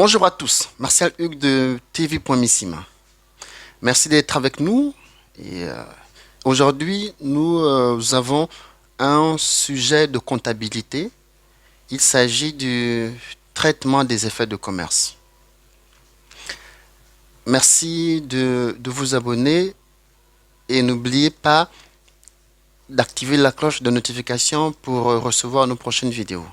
Bonjour à tous, Martial Hugues de TV.missima. Merci d'être avec nous. Et aujourd'hui, nous avons un sujet de comptabilité. Il s'agit du traitement des effets de commerce. Merci de vous abonner et n'oubliez pas d'activer la cloche de notification pour recevoir nos prochaines vidéos.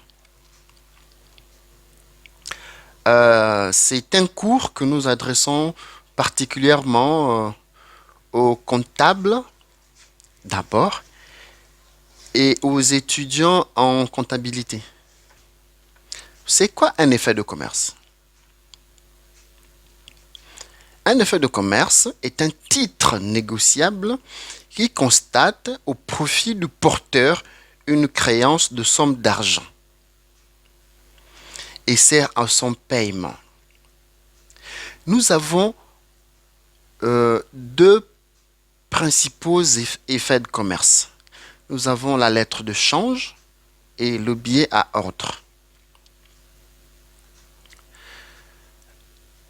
C'est un cours que nous adressons particulièrement aux comptables d'abord et aux étudiants en comptabilité. C'est quoi un effet de commerce? Un effet de commerce est un titre négociable qui constate au profit du porteur une créance de somme d'argent et sert à son paiement. Nous avons deux principaux effets de commerce. Nous avons la lettre de change et le billet à ordre.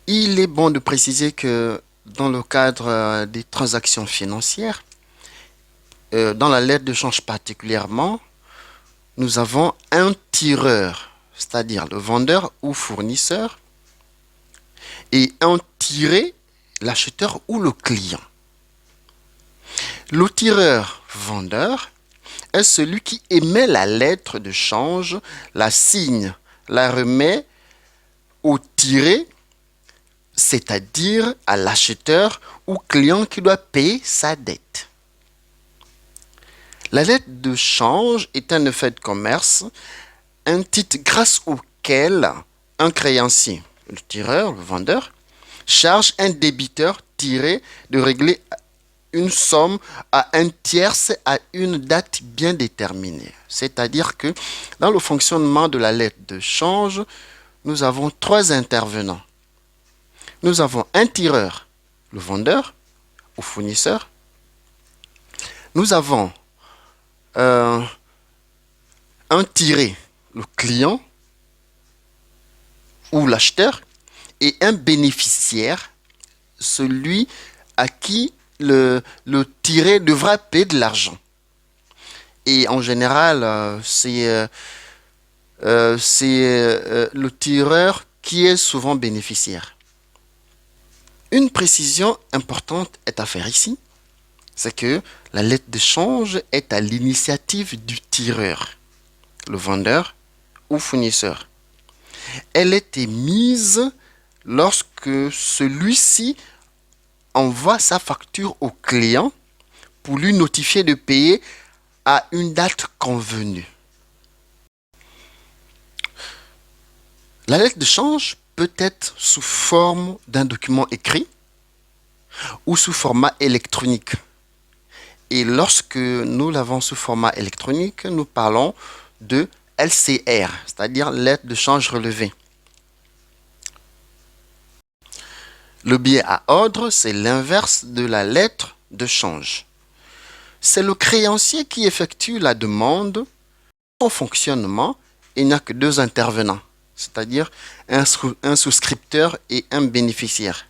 Il est bon de préciser que dans le cadre des transactions financières, dans la lettre de change particulièrement, nous avons un tireur, c'est-à-dire le vendeur ou fournisseur, et un tiré, l'acheteur ou le client. Le tireur vendeur est celui qui émet la lettre de change, la signe, la remet au tiré, c'est-à-dire à l'acheteur ou client qui doit payer sa dette. La lettre de change est un effet de commerce, un titre grâce auquel un créancier, le tireur, le vendeur, charge un débiteur tiré de régler une somme à un tierce à une date bien déterminée. C'est-à-dire que dans le fonctionnement de la lettre de change, nous avons trois intervenants. Nous avons un tireur, le vendeur ou fournisseur. Nous avons un tiré, le client ou l'acheteur, et un bénéficiaire, celui à qui le tiré devra payer de l'argent. Et en général, c'est le tireur qui est souvent bénéficiaire. Une précision importante est à faire ici, c'est que la lettre de change est à l'initiative du tireur, le vendeur ou fournisseur. Elle est émise lorsque celui-ci envoie sa facture au client pour lui notifier de payer à une date convenue. La lettre de change peut être sous forme d'un document écrit ou sous format électronique. Et lorsque nous l'avons sous format électronique, nous parlons de LCR, c'est-à-dire lettre de change relevée. Le billet à ordre, c'est l'inverse de la lettre de change. C'est le créancier qui effectue la demande. Son fonctionnement, il n'y a que deux intervenants, c'est-à-dire un souscripteur et un bénéficiaire.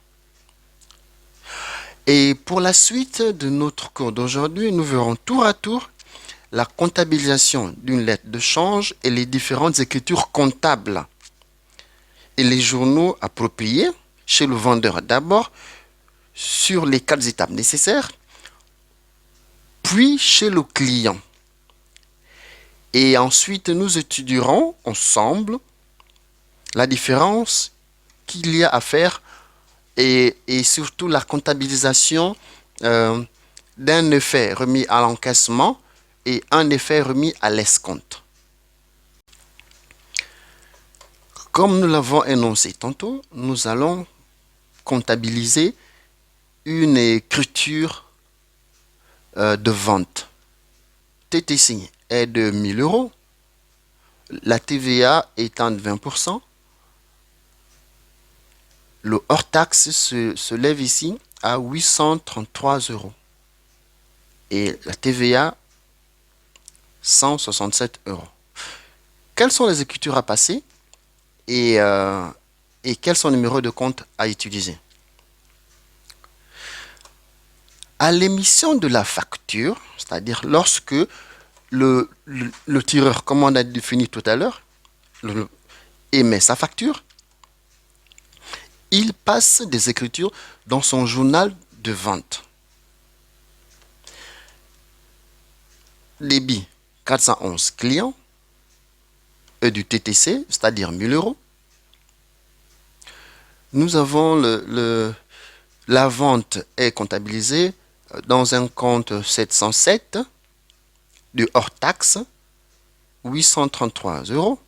Et pour la suite de notre cours d'aujourd'hui, nous verrons tour à tour la comptabilisation d'une lettre de change et les différentes écritures comptables et les journaux appropriés chez le vendeur d'abord sur les 4 étapes nécessaires, puis chez le client. Et ensuite, nous étudierons ensemble la différence qu'il y a à faire et surtout la comptabilisation d'un effet remis à l'encaissement et un effet remis à l'escompte. Comme nous l'avons énoncé tantôt, nous allons comptabiliser une écriture de vente. TTC est de 1000 euros, la TVA étant de 20%, le hors-taxe se lève ici à 833 euros et la TVA 167 euros. Quelles sont les écritures à passer et et quel son numéro de compte à utiliser. À l'émission de la facture, c'est-à-dire lorsque le tireur, comme on a défini tout à l'heure, émet sa facture, il passe des écritures dans son journal de vente. Débit 411 clients, du TTC, c'est-à-dire 1000 euros. Nous avons la vente est comptabilisée dans un compte 707 de hors taxe, 833 euros.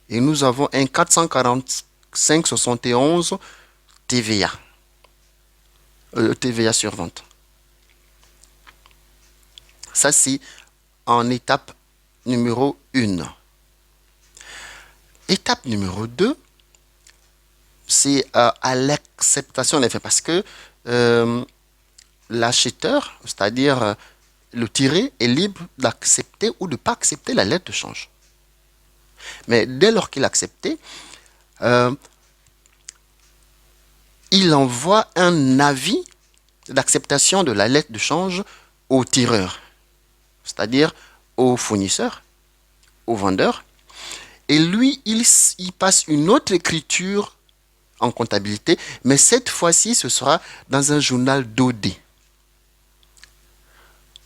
Et nous avons un 445,71 TVA. TVA sur vente. Ça, c'est en étape numéro 1. Étape numéro 2, c'est à l'acceptation des faits parce que l'acheteur, c'est-à-dire le tiré, est libre d'accepter ou de ne pas accepter la lettre de change. Mais dès lors qu'il a accepté, il envoie un avis d'acceptation de la lettre de change au tireur, c'est-à-dire au fournisseur, au vendeur. Et lui, il passe une autre écriture en comptabilité, mais cette fois-ci, ce sera dans un journal d'OD.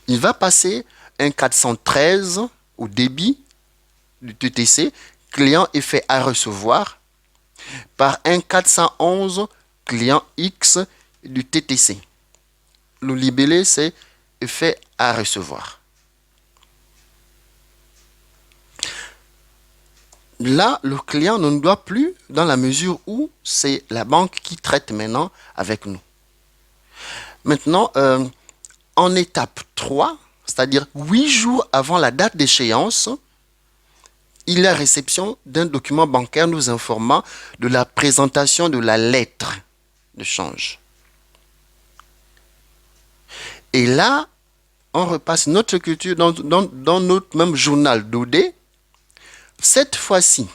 Il va passer un 413 au débit du TTC, client est fait à recevoir, par un 411 client X du TTC. Le libellé, c'est fait à recevoir. Là, le client ne nous doit plus dans la mesure où c'est la banque qui traite maintenant avec nous. Maintenant, en étape 3, c'est-à-dire 8 jours avant la date d'échéance, il y a réception d'un document bancaire nous informant de la présentation de la lettre de change. Et là, on repasse notre écriture dans notre même journal d'OD. Cette fois-ci,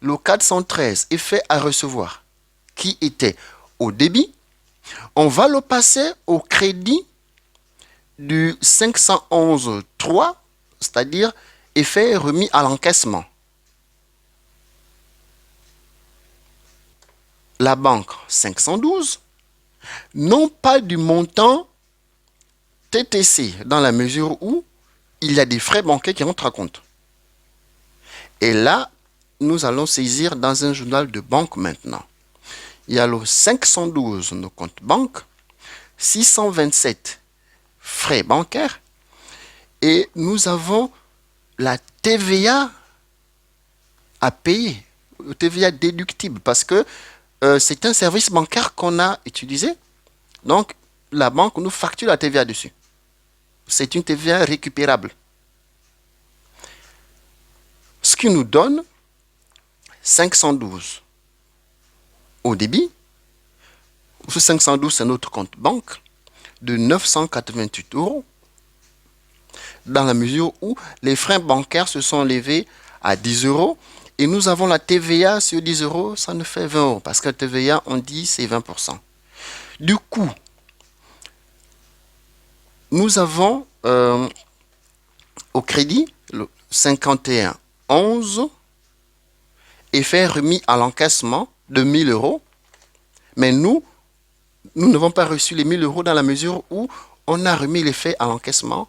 le 413 est fait à recevoir, qui était au débit. On va le passer au crédit du 511.3, c'est-à-dire effet remis à l'encaissement. La banque 512, non pas du montant TTC, dans la mesure où il y a des frais bancaires qui rentrent à compte. Et là, nous allons saisir dans un journal de banque maintenant. Il y a le 512, nos comptes banque, 627 frais bancaires, et nous avons la TVA à payer, le TVA déductible, parce que c'est un service bancaire qu'on a utilisé. Donc, la banque nous facture la TVA dessus. C'est une TVA récupérable. Ce qui nous donne 512 au débit. Ce 512, c'est notre compte banque de 988 euros. Dans la mesure où les frais bancaires se sont élevés à 10 euros et nous avons la TVA sur 10 euros, ça nous fait 20 euros parce que la TVA, on dit, c'est 20%. Du coup, nous avons au crédit le 51,11 effet remis à l'encaissement de 1000 euros. Mais nous n'avons pas reçu les 1000 euros dans la mesure où on a remis l'effet à l'encaissement.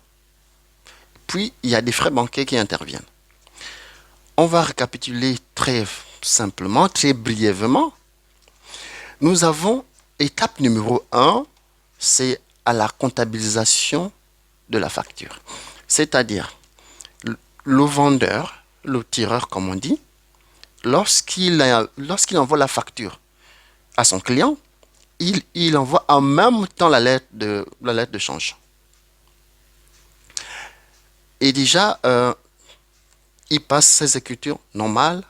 Puis, il y a des frais bancaires qui interviennent. On va récapituler très simplement, très brièvement. Nous avons étape numéro 1, c'est à la comptabilisation de la facture. C'est-à-dire, le vendeur, le tireur comme on dit, lorsqu'il envoie la facture à son client, il envoie en même temps la lettre de change. Et déjà, il passe ses écritures normales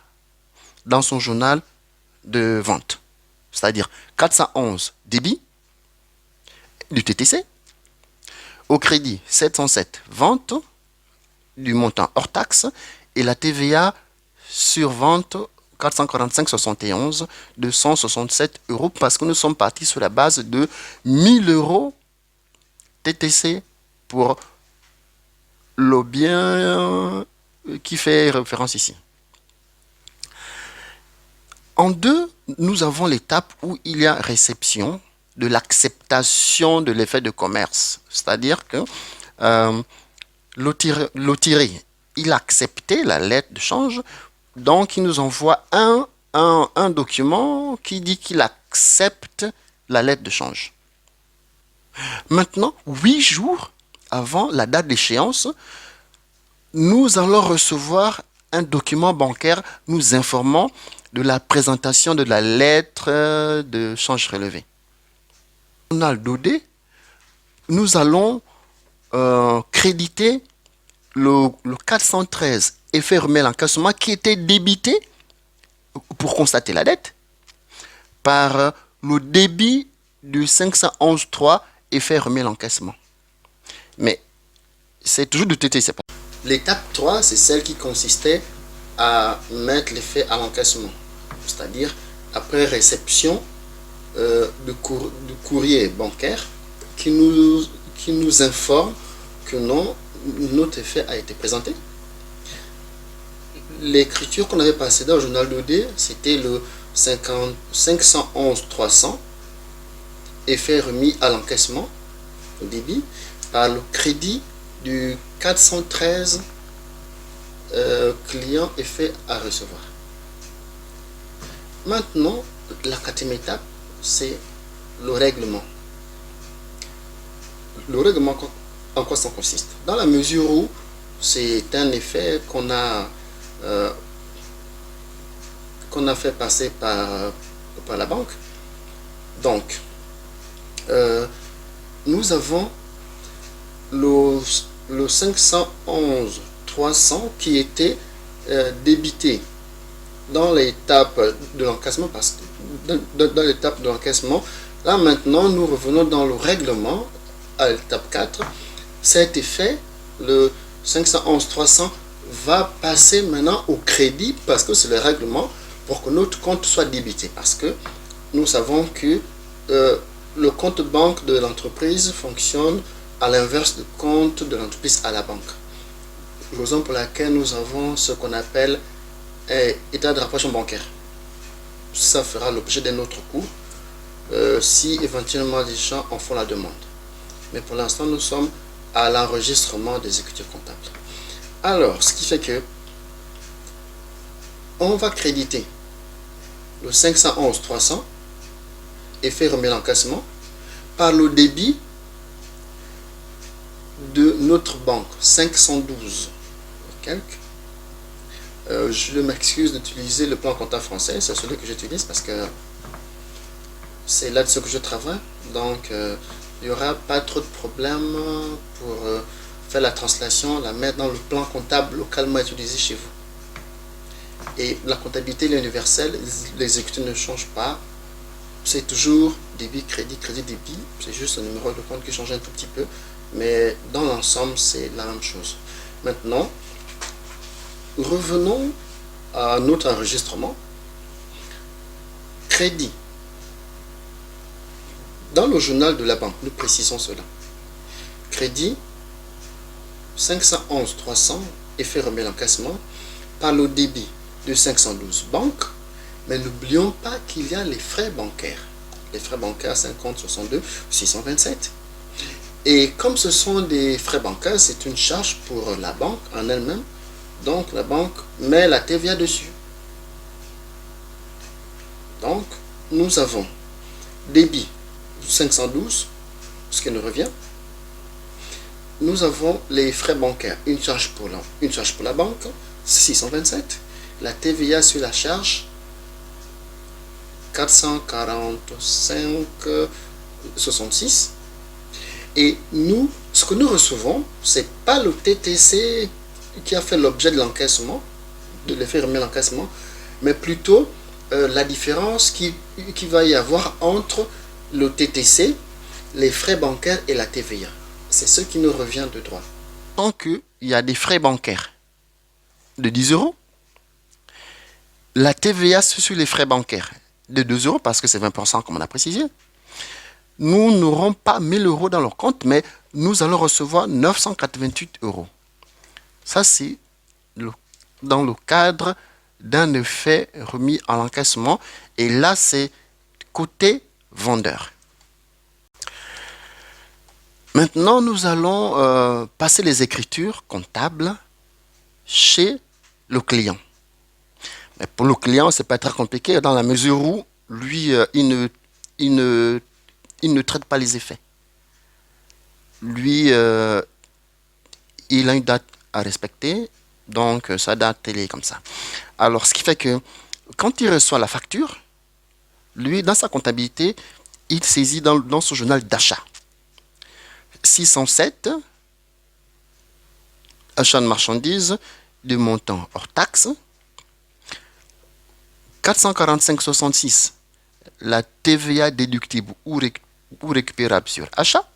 dans son journal de vente. C'est-à-dire 411 débit du TTC, au crédit 707 vente du montant hors taxe et la TVA sur vente 445,71 267 euros parce que nous sommes partis sur la base de 1000 euros TTC pour le bien qui fait référence ici. En 2, nous avons l'étape où il y a réception de l'acceptation de l'effet de commerce. C'est-à-dire que l'autiré, il a accepté la lettre de change, donc il nous envoie un document qui dit qu'il accepte la lettre de change. Maintenant, 8 jours avant la date d'échéance, nous allons recevoir un document bancaire nous informant de la présentation de la lettre de change relevée. Au journal d'OD, nous allons créditer le 413 effet remis l'encaissement qui était débité pour constater la dette par le débit du 511.3 effet remis l'encaissement. Mais c'est toujours du TTC. L'étape 3, c'est celle qui consistait à mettre l'effet à l'encaissement. C'est-à-dire après réception du courrier bancaire qui nous informe que non, notre effet a été présenté. L'écriture qu'on avait passée dans le journal d'OD, c'était le 511-300, effet remis à l'encaissement, au débit, par le crédit du 413 client effet à recevoir. Maintenant, la quatrième étape, c'est le règlement. Le règlement, en quoi ça consiste? Dans la mesure où c'est un effet qu'on a fait passer par la banque. Donc, nous avons le 511-300 qui était débité dans l'étape de l'encaissement, parce que dans l'étape de l'encaissement, là maintenant nous revenons dans le règlement à l'étape 4. Cet effet, le 511-300, va passer maintenant au crédit parce que c'est le règlement pour que notre compte soit débité, parce que nous savons que le compte banque de l'entreprise fonctionne à l'inverse du compte de l'entreprise à la banque. Raison pour laquelle nous avons ce qu'on appelle état de rapprochement bancaire. Ça fera l'objet d'un autre cours si éventuellement les gens en font la demande. Mais pour l'instant, nous sommes à l'enregistrement des écritures comptables. Alors, ce qui fait que on va créditer le 511-300 effet remis l'encaissement par le débit de notre banque 512 quelques. Je m'excuse d'utiliser le plan comptable français, c'est celui que j'utilise parce que c'est là-dessus que je travaille, donc il n'y aura pas trop de problèmes pour faire la translation, la mettre dans le plan comptable localement utilisé chez vous. Et la comptabilité universelle, les écritures ne changent pas, c'est toujours débit, crédit, débit, c'est juste le numéro de compte qui change un tout petit peu, mais dans l'ensemble c'est la même chose. Maintenant, revenons à notre enregistrement. Crédit. Dans le journal de la banque, nous précisons cela. Crédit 511-300, effet remis l'encaissement, par le débit de 512 banques, mais n'oublions pas qu'il y a les frais bancaires. Les frais bancaires 50, 62, 627. Et comme ce sont des frais bancaires, c'est une charge pour la banque en elle-même. Donc la banque met la TVA dessus. Donc nous avons débit 512, ce qui nous revient. Nous avons les frais bancaires, une charge pour la banque, 627. La TVA sur la charge, 445,66. Et nous, ce que nous recevons, c'est pas le TTC qui a fait l'objet de l'encaissement, de l'effet remis l'encaissement, mais plutôt la différence qui va y avoir entre le TTC, les frais bancaires et la TVA. C'est ce qui nous revient de droit. Tant qu'il y a des frais bancaires de 10 euros, la TVA sur les frais bancaires de 2 euros, parce que c'est 20% comme on a précisé, nous n'aurons pas 1000 euros dans leur compte, mais nous allons recevoir 988 euros. Ça, c'est dans le cadre d'un effet remis à l'encaissement. Et là, c'est côté vendeur. Maintenant, nous allons passer les écritures comptables chez le client. Mais pour le client, c'est pas très compliqué dans la mesure où lui, il ne traite pas les effets. Lui, il a une date à respecter, donc sa date, elle est comme ça. Alors, ce qui fait que quand il reçoit la facture, lui, dans sa comptabilité, il saisit dans son journal d'achat 607, achat de marchandises de montant hors taxe, 445,66, la TVA déductible ou récupérable sur achat.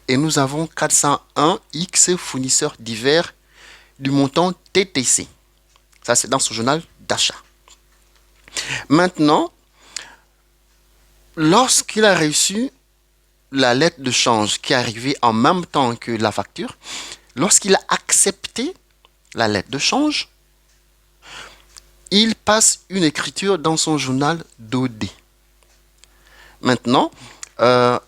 Et nous avons 401 X fournisseurs divers du montant TTC. Ça, c'est dans ce journal d'achat. Maintenant, lorsqu'il a reçu la lettre de change qui est arrivée en même temps que la facture, lorsqu'il a accepté la lettre de change, il passe une écriture dans son journal d'OD. Maintenant, le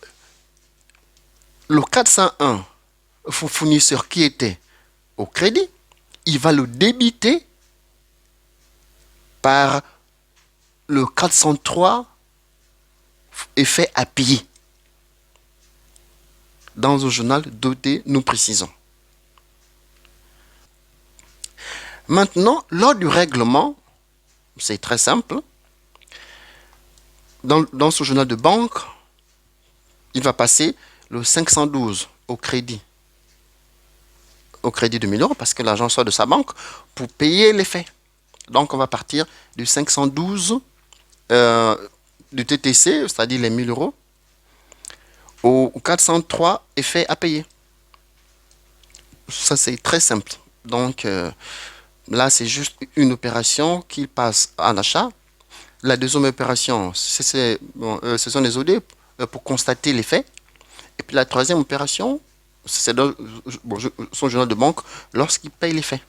401 fournisseur qui était au crédit, il va le débiter par le 403 effet à payer. Dans le journal d'OD, nous précisons. Maintenant, lors du règlement, c'est très simple. Dans ce journal de banque, il va passer le 512 au crédit de 1000 euros parce que l'agent sort de sa banque pour payer les frais. Donc, on va partir du 512 du TTC, c'est-à-dire les 1000 euros, au 403 effets à payer. Ça, c'est très simple. Donc, là, c'est juste une opération qui passe en achat. La deuxième opération, ce sont les OD pour constater les faits. Et puis la troisième opération, c'est dans son journal de banque lorsqu'il paye les faits.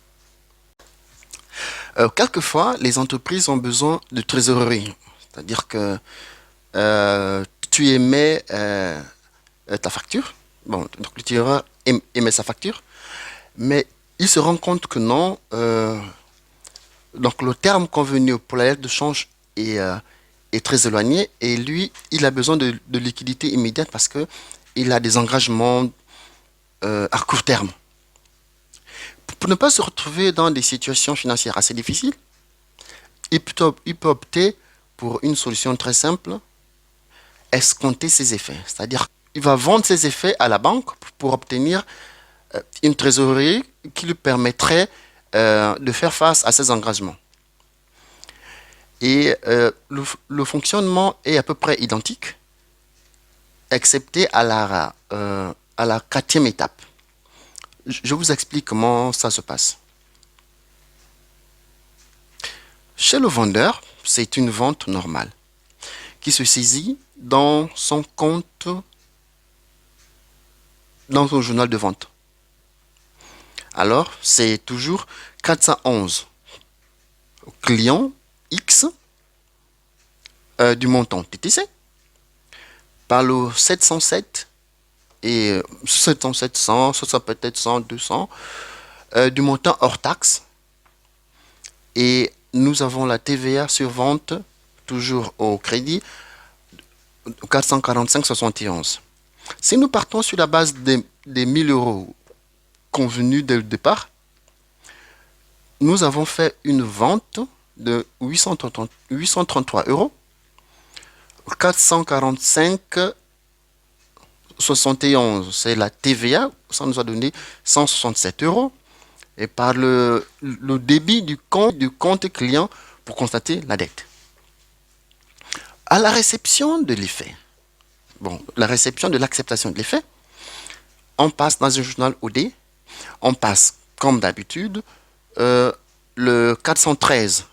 Quelquefois, les entreprises ont besoin de trésorerie. C'est-à-dire que tu émets ta facture. Bon, donc le tireur émet sa facture. Mais il se rend compte que non. Donc le terme convenu pour la lettre de change est très éloigné. Et lui, il a besoin de liquidité immédiate parce qu'il a des engagements à court terme. Pour ne pas se retrouver dans des situations financières assez difficiles, il peut opter pour une solution très simple, escompter ses effets. C'est-à-dire qu'il va vendre ses effets à la banque pour obtenir une trésorerie qui lui permettrait de faire face à ses engagements. Et le fonctionnement est à peu près identique, excepté à la quatrième étape. Je vous explique comment ça se passe. Chez le vendeur, c'est une vente normale qui se saisit dans son compte, dans son journal de vente. Alors, c'est toujours 411 client X du montant TTC par le 707 et 700, 700, ça peut être 100, 200 du montant hors taxe. Et nous avons la TVA sur vente, toujours au crédit, 445,71. Si nous partons sur la base des 1000 euros convenus dès le départ, nous avons fait une vente de 833 euros. 445,71, c'est la TVA, ça nous a donné 167 euros. Et par le débit du compte client pour constater la dette. À la réception de l'effet, la réception de l'acceptation de l'effet, on passe dans un journal OD, on passe comme d'habitude le 413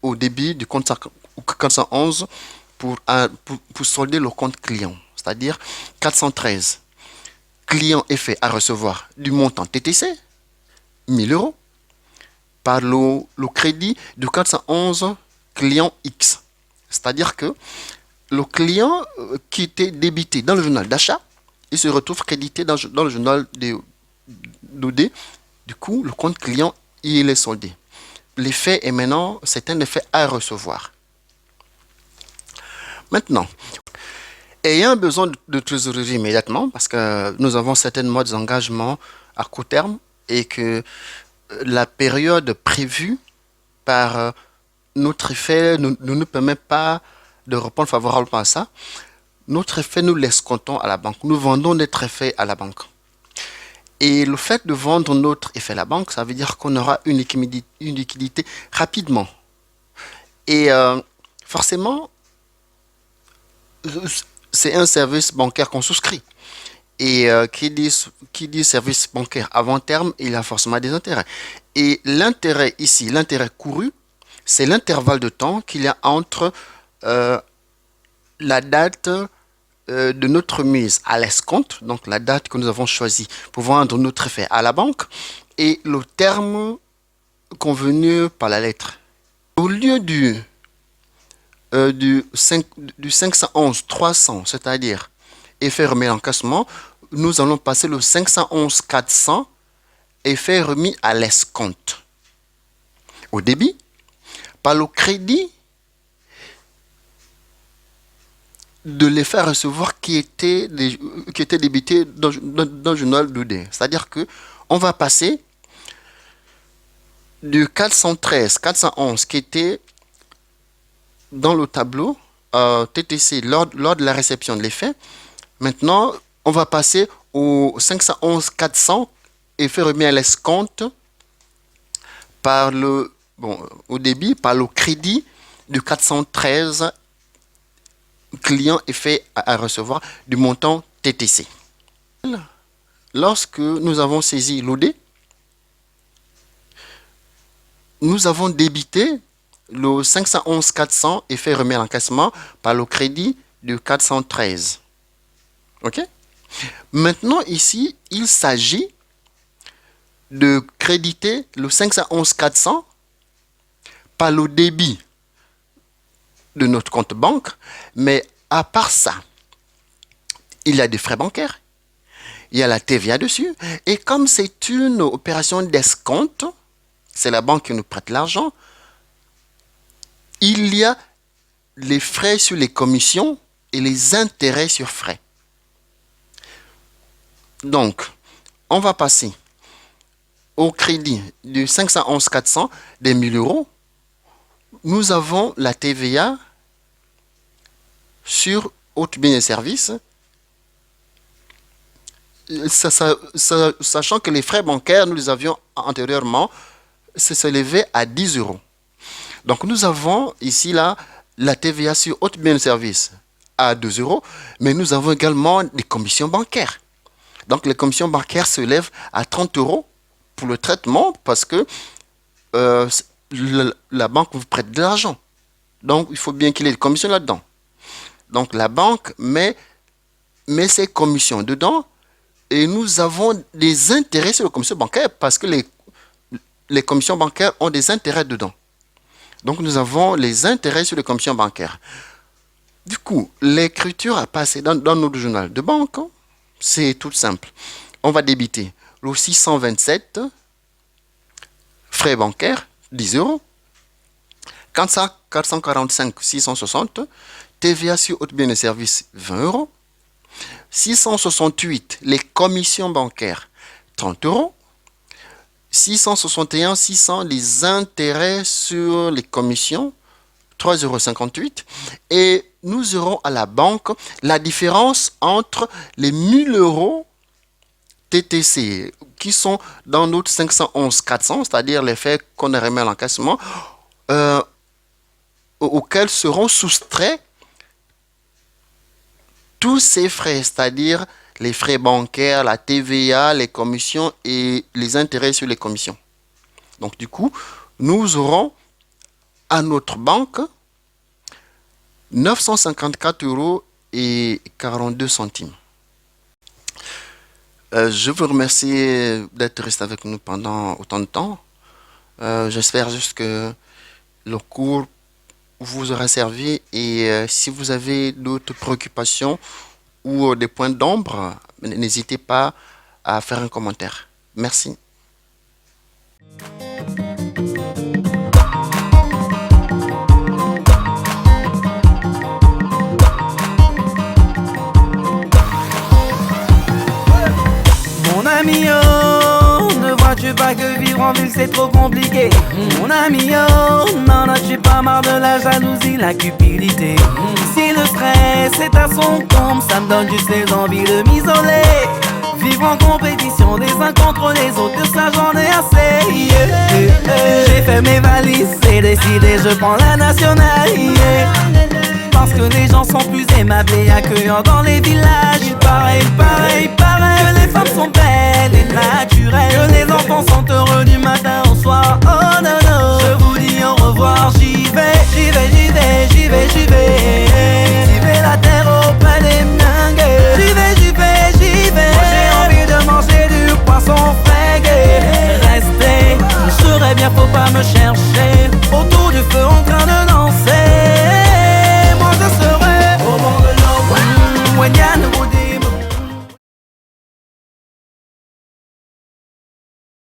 au débit du compte 411 pour solder le compte client, c'est-à-dire 413. Client est fait à recevoir du montant TTC, 1000 euros, par le crédit du 411 client X. C'est-à-dire que le client qui était débité dans le journal d'achat, il se retrouve crédité dans le journal d'OD. Du coup, le compte client, il est soldé. L'effet est maintenant, c'est un effet à recevoir. Maintenant, ayant besoin de trésorerie immédiatement, parce que nous avons certainement des engagements à court terme et que la période prévue par notre effet ne nous permet pas de répondre favorablement à ça, notre effet, nous l'escomptons à la banque. Nous vendons notre effet à la banque. Et le fait de vendre notre effet à la banque, ça veut dire qu'on aura une liquidité rapidement. Et forcément, c'est un service bancaire qu'on souscrit. Et qui dit service bancaire avant terme, il a forcément des intérêts. Et l'intérêt ici, l'intérêt couru, c'est l'intervalle de temps qu'il y a entre la date de notre mise à l'escompte, donc la date que nous avons choisie pour vendre notre effet à la banque, et le terme convenu par la lettre. Au lieu du 511-300, c'est-à-dire effet remis à l'encaissement, nous allons passer le 511-400, effet remis à l'escompte. Au débit, par le crédit de l'effet à recevoir qui était débité dans le journal d'OD. C'est-à-dire que on va passer du 413, 411 qui était dans le tableau TTC lors de la réception de l'effet. Maintenant, on va passer au 511 400 effet remis à l'escompte par au débit, par le crédit du 413 client effet à recevoir du montant TTC. Lorsque nous avons saisi l'OD, nous avons débité le 511 400 effet remis à l'encaissement par le crédit du 413. OK? Maintenant, ici, il s'agit de créditer le 511 400 par le débit de notre compte banque, mais à part ça, il y a des frais bancaires, il y a la TVA dessus, et comme c'est une opération d'escompte, c'est la banque qui nous prête l'argent, il y a les frais sur les commissions et les intérêts sur frais. Donc, on va passer au crédit du 511 400 des 1000 euros. Nous avons la TVA sur autres biens et services, sachant que les frais bancaires, nous les avions antérieurement, s'élevaient à 10 euros. Donc nous avons ici la TVA sur autres biens et services à 2 euros, mais nous avons également des commissions bancaires. Donc les commissions bancaires se lèvent à 30 euros pour le traitement parce que la banque vous prête de l'argent. Donc il faut bien qu'il y ait des commissions là-dedans. Donc la banque met ses commissions dedans et nous avons des intérêts sur les commissions bancaires parce que les commissions bancaires ont des intérêts dedans. Donc nous avons les intérêts sur les commissions bancaires. Du coup, l'écriture à passer dans notre journal de banque, c'est tout simple. On va débiter le 627, frais bancaires, 10 euros. 445, 660, TVA sur autres biens et services, 20 euros. 668, les commissions bancaires, 30 euros. 661, 600, les intérêts sur les commissions, 3,58 euros. Et nous aurons à la banque la différence entre les 1000 euros TTC qui sont dans notre 511 400, c'est-à-dire les frais qu'on a remis à l'encaissement, auxquels seront soustraits tous ces frais, c'est-à-dire les frais bancaires, la TVA, les commissions et les intérêts sur les commissions. Donc du coup, nous aurons à notre banque 954 euros et 42 centimes. Je vous remercie d'être resté avec nous pendant autant de temps. J'espère juste que le cours vous aura servi et si vous avez d'autres préoccupations ou des points d'ombre, n'hésitez pas à faire un commentaire. Merci. Mon ami, oh, ne vois-tu pas que vivre en ville c'est trop compliqué? Mon ami, oh, n'en as-tu pas marre de la jalousie, la cupidité? Si le stress est à son comble, ça me donne juste les envies de m'isoler. Vivre en compétition des uns contre les autres, de ça j'en ai assez. J'ai fait mes valises, c'est décidé, je prends la nationale. Parce que les gens sont plus aimables et accueillants dans les villages. Il paraît que les femmes sont belles et naturelles, que les enfants sont heureux du matin